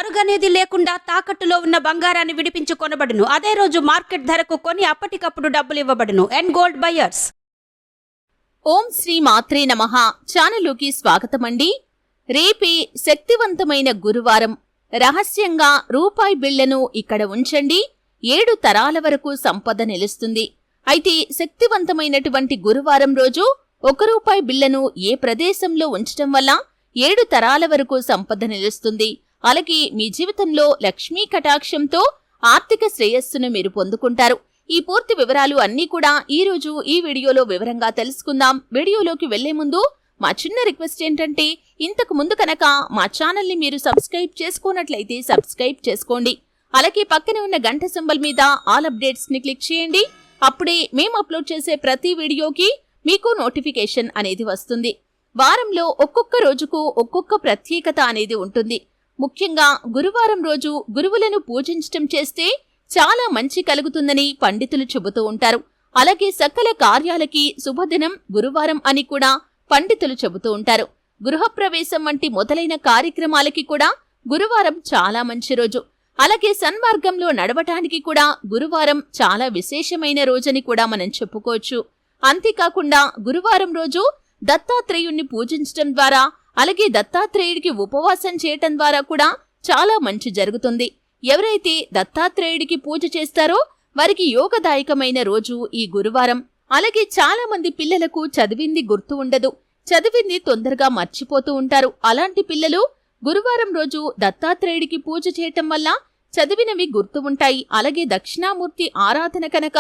అడుగనేది లేకుండా తాకట్టులో ఉన్న బంగారాన్ని విడిపించి కొనబడును. అదే రోజు మార్కెట్ ధరకు కొని అప్పటికప్పుడు డబ్బులు ఇవ్వబడును. And gold buyers. ఓం శ్రీ మాత్రే నమః. ఛానలుకి స్వాగతమండి. రేపే శక్తివంతమైన గురువారం. రహస్యంగా రూపాయి బిళ్లను ఇక్కడ ఉంచండి. 7 తరాల వరకు సంపద నిలుస్తుంది. అయితే శక్తివంతమైనటువంటి గురువారం రోజు 1 రూపాయి బిళ్లను ఏ ప్రదేశంలో ఉంచటం వల్ల 7 తరాల వరకు సంపద నిలుస్తుంది. అలాగే మీ జీవితంలో లక్ష్మీ కటాక్షంతో ఆర్థిక శ్రేయస్సును మీరు పొందుకుంటారు. ఈ పూర్తి వివరాలు అన్నీ కూడా ఈ రోజు ఈ వీడియోలో వివరంగా తెలుసుకుందాం. వీడియోలోకి వెళ్లే ముందు మా చిన్న రిక్వెస్ట్ ఏంటంటే, ఇంతకు ముందు కనుక మా ఛానల్ని మీరు సబ్స్క్రైబ్ చేసుకోనట్లయితే సబ్స్క్రైబ్ చేసుకోండి. అలాగే పక్కనే ఉన్న గంట సింబల్ మీద ఆల్ అప్డేట్స్ ని క్లిక్ చేయండి. అప్పుడే మేము అప్లోడ్ చేసే ప్రతి వీడియోకి మీకు నోటిఫికేషన్ అనేది వస్తుంది. వారంలో ఒక్కొక్క రోజుకు ఒక్కొక్క ప్రత్యేకత అనేది ఉంటుంది. ముఖ్యంగా గురువారం రోజు గురువులను పూజించటం చేస్తే చాలా మంచి కలుగుతుందని పండితులు చెబుతూ ఉంటారు. అలాగే సకల కార్యాలకి శుభదినం గురువారం అని కూడా పండితులు చెబుతూ ఉంటారు. గృహప్రవేశం వంటి మొదలైన కార్యక్రమాలకి కూడా గురువారం చాలా మంచి రోజు. అలాగే సన్మార్గంలో నడవటానికి కూడా గురువారం చాలా విశేషమైన రోజని కూడా మనం చెప్పుకోవచ్చు. అంతేకాకుండా గురువారం రోజు దత్తాత్రేయుణ్ణి పూజించటం ద్వారా, అలాగే దత్తాత్రేయుడికి ఉపవాసం చేయటం ద్వారా కూడా చాలా మంచి జరుగుతుంది. ఎవరైతే దత్తాత్రేయుడికి పూజ చేస్తారో వారికి యోగదాయకమైన రోజు ఈ గురువారం. అలాగే చాలా మంది పిల్లలకు చదివింది గుర్తు ఉండదు, చదివింది తొందరగా మర్చిపోతూ ఉంటారు. అలాంటి పిల్లలు గురువారం రోజు దత్తాత్రేయుడికి పూజ చేయటం వల్ల చదివినవి గుర్తు ఉంటాయి. అలాగే దక్షిణామూర్తి ఆరాధన కనుక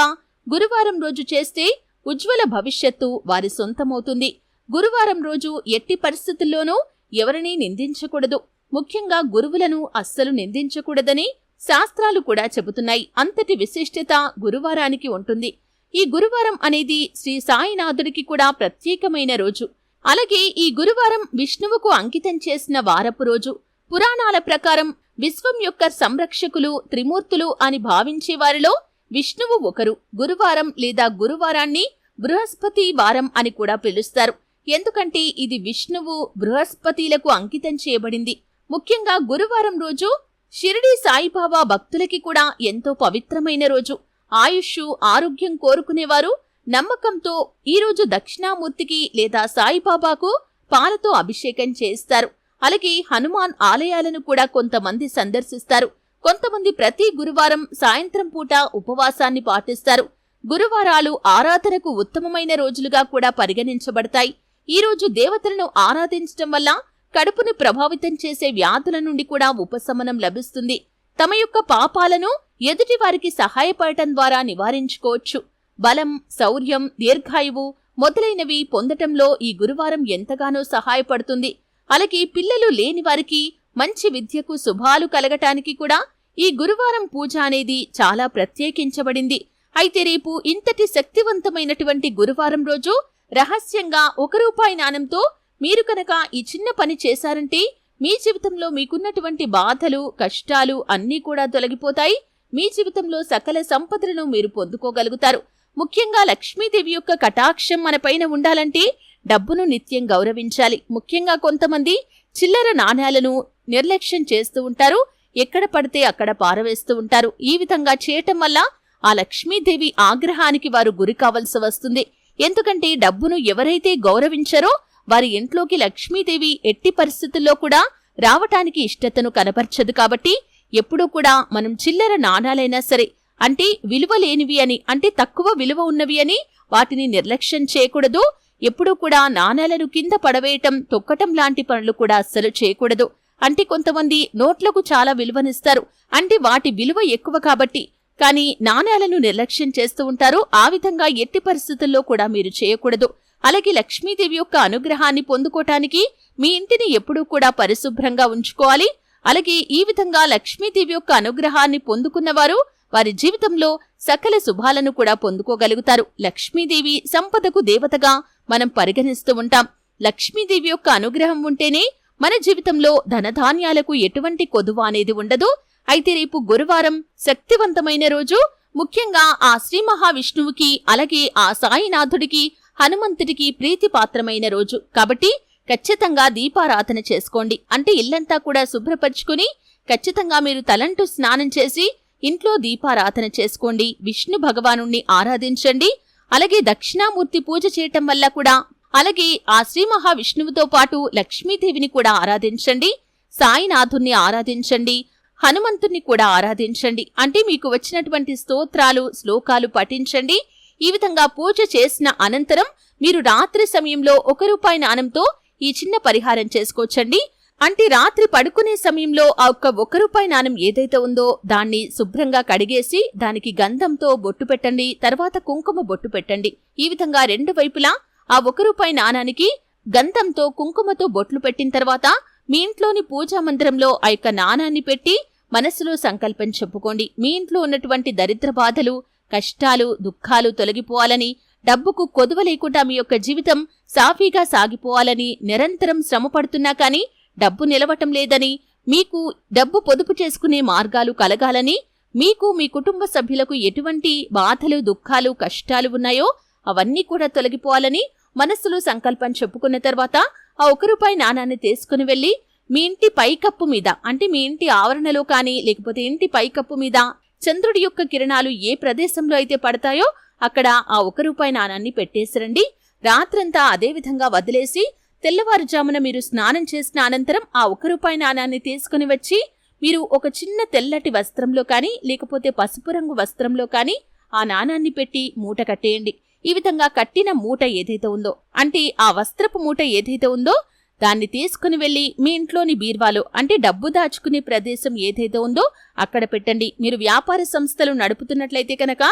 గురువారం రోజు చేస్తే ఉజ్వల భవిష్యత్తు వారి సొంతమవుతుంది. గురువారం రోజు ఎట్టి పరిస్థితుల్లోనూ ఎవరినీ నిందించకూడదు. ముఖ్యంగా గురువులను అస్సలు నిందించకూడదని శాస్త్రాలు కూడా చెబుతున్నాయి. అంతటి విశిష్టత గురువారానికి ఉంటుంది. ఈ గురువారం అనేది శ్రీ సాయినాథుడికి కూడా ప్రత్యేకమైన రోజు. అలాగే ఈ గురువారం విష్ణువుకు అంకితం చేసిన వారపు రోజు. పురాణాల ప్రకారం విశ్వం యొక్క సంరక్షకులు త్రిమూర్తులు అని భావించే వారిలో విష్ణువు ఒకరు. గురువారం లేదా గురువారాన్ని బృహస్పతి వారం అని కూడా పిలుస్తారు. ఎందుకంటే ఇది విష్ణువు బృహస్పతిలకు అంకితం చేయబడింది. ముఖ్యంగా గురువారం రోజు షిరిడీ సాయిబాబా భక్తులకి కూడా ఎంతో పవిత్రమైన రోజు. ఆయుష్ ఆరోగ్యం కోరుకునేవారు నమ్మకంతో ఈరోజు దక్షిణామూర్తికి లేదా సాయిబాబాకు పాలతో అభిషేకం చేస్తారు. అలాగే హనుమాన్ ఆలయాలను కూడా కొంతమంది సందర్శిస్తారు. కొంతమంది ప్రతి గురువారం సాయంత్రం పూట ఉపవాసాన్ని పాటిస్తారు. గురువారాలు ఆరాధనకు ఉత్తమమైన రోజులుగా కూడా పరిగణించబడతాయి. ఈ రోజు దేవతలను ఆరాధించటం వల్ల కడుపును ప్రభావితం చేసే వ్యాధుల నుండి కూడా ఉపశమనం లభిస్తుంది. తమ యొక్క పాపాలను ఎదుటి వారికి సహాయపడటం ద్వారా నివారించుకోవచ్చు. బలం, శౌర్యం, దీర్ఘాయువు మొదలైనవి పొందటంలో ఈ గురువారం ఎంతగానో సహాయపడుతుంది. అలాగే పిల్లలు లేని వారికి మంచి విద్యకు శుభాలు కలగటానికి కూడా ఈ గురువారం పూజ అనేది చాలా ప్రత్యేకించబడింది. అయితే రేపు ఇంతటి శక్తివంతమైనటువంటి గురువారం రోజు రహస్యంగా 1 రూపాయి నాణెంతో మీరు కనుక ఈ చిన్న పని చేశారంటే మీ జీవితంలో మీకున్నటువంటి బాధలు, కష్టాలు అన్నీ కూడా తొలగిపోతాయి. మీ జీవితంలో సకల సంపదలను మీరు పొందుకోగలుగుతారు. ముఖ్యంగా లక్ష్మీదేవి యొక్క కటాక్షం మన పైన ఉండాలంటే డబ్బును నిత్యం గౌరవించాలి. ముఖ్యంగా కొంతమంది చిల్లర నాణ్యాలను నిర్లక్ష్యం చేస్తూ ఉంటారు. ఎక్కడ పడితే అక్కడ పారవేస్తూ ఉంటారు. ఈ విధంగా చేయటం వల్ల ఆ లక్ష్మీదేవి ఆగ్రహానికి వారు గురి కావలసి వస్తుంది. ఎందుకంటే డబ్బును ఎవరైతే గౌరవించారో వారి ఇంట్లోకి లక్ష్మీదేవి ఎట్టి పరిస్థితుల్లో కూడా రావటానికి ఇష్టతను కనపరచదు. కాబట్టి ఎప్పుడూ కూడా మనం చిల్లర నాణాలైనా సరే, అంటే విలువ లేనివి అని, అంటే తక్కువ విలువ ఉన్నవి అని వాటిని నిర్లక్ష్యం చేయకూడదు. ఎప్పుడూ కూడా నాణాలను కింద పడవేయటం, తొక్కటం లాంటి పనులు కూడా అస్సలు చేయకూడదు. అంటే కొంతమంది నోట్లకు చాలా విలువనిస్తారు, అంటే వాటి విలువ ఎక్కువ కాబట్టి, కానీ నాణాలను నిర్లక్ష్యం చేస్తూ ఉంటారు. ఆ విధంగా ఎట్టి పరిస్థితుల్లో కూడా మీరు చేయకూడదు. అలాగే లక్ష్మీదేవి యొక్క అనుగ్రహాన్ని పొందుకోటానికి మీ ఇంటిని ఎప్పుడూ కూడా పరిశుభ్రంగా ఉంచుకోవాలి. అలాగే ఈ విధంగా లక్ష్మీదేవి యొక్క అనుగ్రహాన్ని పొందుకున్నవారు వారి జీవితంలో సకల శుభాలను కూడా పొందుకోగలుగుతారు. లక్ష్మీదేవి సంపదకు దేవతగా మనం పరిగణిస్తూ ఉంటాం. లక్ష్మీదేవి యొక్క అనుగ్రహం ఉంటేనే మన జీవితంలో ధనధాన్యాలకు ఎటువంటి కొదువ అనేది ఉండదు. అయితే రేపు గురువారం శక్తివంతమైన రోజు. ముఖ్యంగా ఆ శ్రీ మహావిష్ణువుకి, అలాగే ఆ సాయినాథుడికి, హనుమంతుడికి ప్రీతిపాత్రమైన రోజు కాబట్టి ఖచ్చితంగా దీపారాధన చేసుకోండి. అంటే ఇల్లంతా కూడా శుభ్రపరుచుకుని ఖచ్చితంగా మీరు తలంటూ స్నానం చేసి ఇంట్లో దీపారాధన చేసుకోండి, విష్ణు భగవానుణ్ణి ఆరాధించండి. అలాగే దక్షిణామూర్తి పూజ చేయటం వల్ల కూడా, అలాగే ఆ శ్రీ మహావిష్ణువుతో పాటు లక్ష్మీదేవిని కూడా ఆరాధించండి, సాయినాథుణ్ణి ఆరాధించండి, హనుమంతుణ్ణి కూడా ఆరాధించండి. అంటే మీకు వచ్చినటువంటి స్తోత్రాలు శ్లోకాలు పఠించండి. ఈ విధంగా పూజ చేసిన అనంతరం మీరు రాత్రి సమయంలో ₹1 నాణంతో ఈ చిన్న పరిహారం చేసుకోవచ్చండి. అంటే రాత్రి పడుకునే సమయంలో ఆ ₹1 నాణం ఏదైతే ఉందో దాన్ని శుభ్రంగా కడిగేసి దానికి గంధంతో బొట్టు పెట్టండి, తర్వాత కుంకుమ బొట్టు పెట్టండి. ఈ విధంగా 2 వైపులా ఆ ₹1 నాణానికి గంధంతో కుంకుమతో బొట్లు పెట్టిన తర్వాత మీ ఇంట్లోని పూజా మందిరంలో ఆ నాణాన్ని పెట్టి మనసులో సంకల్పం చెప్పుకోండి. మీ ఇంట్లో ఉన్నటువంటి దరిద్ర బాధలు, కష్టాలు, దుఃఖాలు తొలగిపోవాలని, డబ్బుకు కొదువ లేకుండా మీ యొక్క జీవితం సాఫీగా సాగిపోవాలని, నిరంతరం శ్రమ పడుతున్నా కానీ డబ్బు నిలవటం లేదని, మీకు డబ్బు పొదుపు చేసుకునే మార్గాలు కలగాలని, మీకు మీ కుటుంబ సభ్యులకు ఎటువంటి బాధలు, దుఃఖాలు, కష్టాలు ఉన్నాయో అవన్నీ కూడా తొలగిపోవాలని మనస్సులో సంకల్పం చెప్పుకున్న తర్వాత ఆ ₹1 నాణాన్ని తీసుకుని వెళ్లి మీ ఇంటి పైకప్పు మీద, అంటే మీ ఇంటి ఆవరణలో కానీ లేకపోతే ఇంటి పైకప్పు మీద చంద్రుడి యొక్క కిరణాలు ఏ ప్రదేశంలో అయితే పడతాయో అక్కడ ఆ ₹1 నాణాన్ని పెట్టేసిరండి. రాత్రంతా అదే విధంగా వదిలేసి తెల్లవారుజామున మీరు స్నానం చేసిన అనంతరం ఆ ₹1 నాణాన్ని తీసుకుని వచ్చి మీరు ఒక చిన్న తెల్లటి వస్త్రంలో కానీ లేకపోతే పసుపు రంగు వస్త్రంలో కానీ ఆ నాణాన్ని పెట్టి మూట కట్టేయండి. ఈ విధంగా కట్టిన మూట ఏదైతే ఉందో, అంటే ఆ వస్త్రపు మూట ఏదైతే ఉందో దాన్ని తీసుకుని వెళ్లి మీ ఇంట్లోని బీర్వాలో, అంటే డబ్బు దాచుకునే ప్రదేశం ఏదైతే ఉందో అక్కడ పెట్టండి. మీరు వ్యాపార సంస్థలు నడుపుతున్నట్లయితే కనుక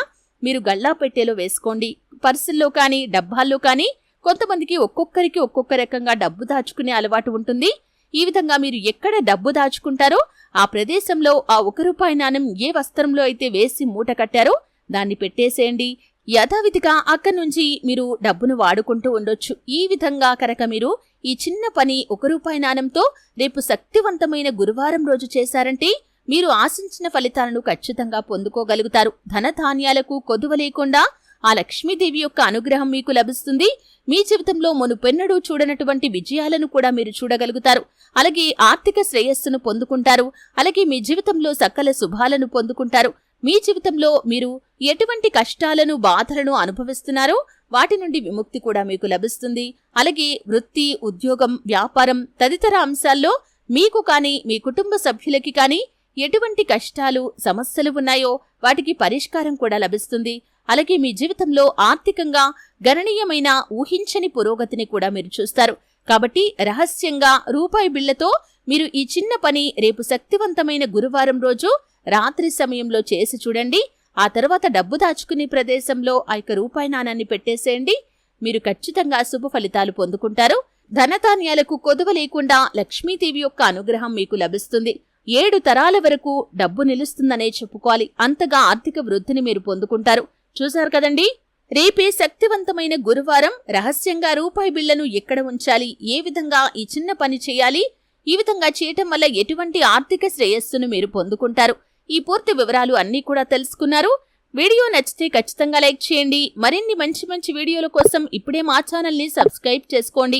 మీరు గల్లా పెట్టెలో వేసుకోండి. పర్సుల్లో కానీ డబ్బాల్లో కానీ కొంతమందికి ఒక్కొక్కరికి ఒక్కొక్క రకంగా డబ్బు దాచుకునే అలవాటు ఉంటుంది. ఈ విధంగా మీరు ఎక్కడ డబ్బు దాచుకుంటారో ఆ ప్రదేశంలో ఆ ₹1 నాణం ఏ వస్త్రంలో అయితే వేసి మూట కట్టారో దాన్ని పెట్టేసేయండి. యథావిధిగా అక్కడి నుంచి మీరు డబ్బును వాడుకుంటూ ఉండొచ్చు. ఈ విధంగా కనుక మీరు ఈ చిన్న పని ₹1 నాణంతో రేపు శక్తివంతమైన గురువారం రోజు చేశారంటే మీరు ఆశించిన ఫలితాలను ఖచ్చితంగా పొందుకోగలుగుతారు. ధనధాన్యాలకు కొదువ లేకుండా ఆ లక్ష్మీదేవి యొక్క అనుగ్రహం మీకు లభిస్తుంది. మీ జీవితంలో మునుపెన్నడూ చూడనటువంటి విజయాలను కూడా మీరు చూడగలుగుతారు. అలాగే ఆర్థిక శ్రేయస్సును పొందుకుంటారు. అలాగే మీ జీవితంలో సకల శుభాలను పొందుకుంటారు. మీ జీవితంలో మీరు ఎటువంటి కష్టాలను, బాధలను అనుభవిస్తున్నారో వాటి నుండి విముక్తి కూడా మీకు లభిస్తుంది. అలాగే వృత్తి, ఉద్యోగం, వ్యాపారం తదితర అంశాల్లో మీకు కానీ మీ కుటుంబ సభ్యులకి కానీ ఎటువంటి కష్టాలు, సమస్యలు ఉన్నాయో వాటికి పరిష్కారం కూడా లభిస్తుంది. అలాగే మీ జీవితంలో ఆర్థికంగా గణనీయమైన ఊహించని పురోగతిని కూడా మీరు చూస్తారు. కాబట్టి రహస్యంగా ₹1 బిళ్లతో మీరు ఈ చిన్న పని రేపు శక్తివంతమైన గురువారం రోజు రాత్రి సమయంలో చేసి చూడండి. ఆ తర్వాత డబ్బు దాచుకునే ప్రదేశంలో ఆ ₹1 నాణాన్ని పెట్టేసేయండి. మీరు ఖచ్చితంగా శుభ ఫలితాలు పొందుకుంటారు. ధనధాన్యాలకు కొదువ లేకుండా లక్ష్మీదేవి యొక్క అనుగ్రహం మీకు లభిస్తుంది. 7 తరాల వరకు డబ్బు నిలుస్తుందనే చెప్పుకోవాలి. అంతగా ఆర్థిక వృద్ధిని మీరు పొందుకుంటారు. చూశారు కదండి, రేపే శక్తివంతమైన గురువారం. రహస్యంగా ₹1 బిళ్లను ఎక్కడ ఉంచాలి, ఏ విధంగా ఈ చిన్న పని చేయాలి, ఈ విధంగా చేయటం వల్ల ఎటువంటి ఆర్థిక శ్రేయస్సును మీరు పొందుకుంటారు, ఈ పూర్తి వివరాలు అన్నీ కూడా తెలుసుకున్నారు. వీడియో నచ్చితే ఖచ్చితంగా లైక్ చేయండి. మరిన్ని మంచి మంచి వీడియోల కోసం ఇప్పుడే మా ఛానల్ని సబ్స్క్రైబ్ చేసుకోండి.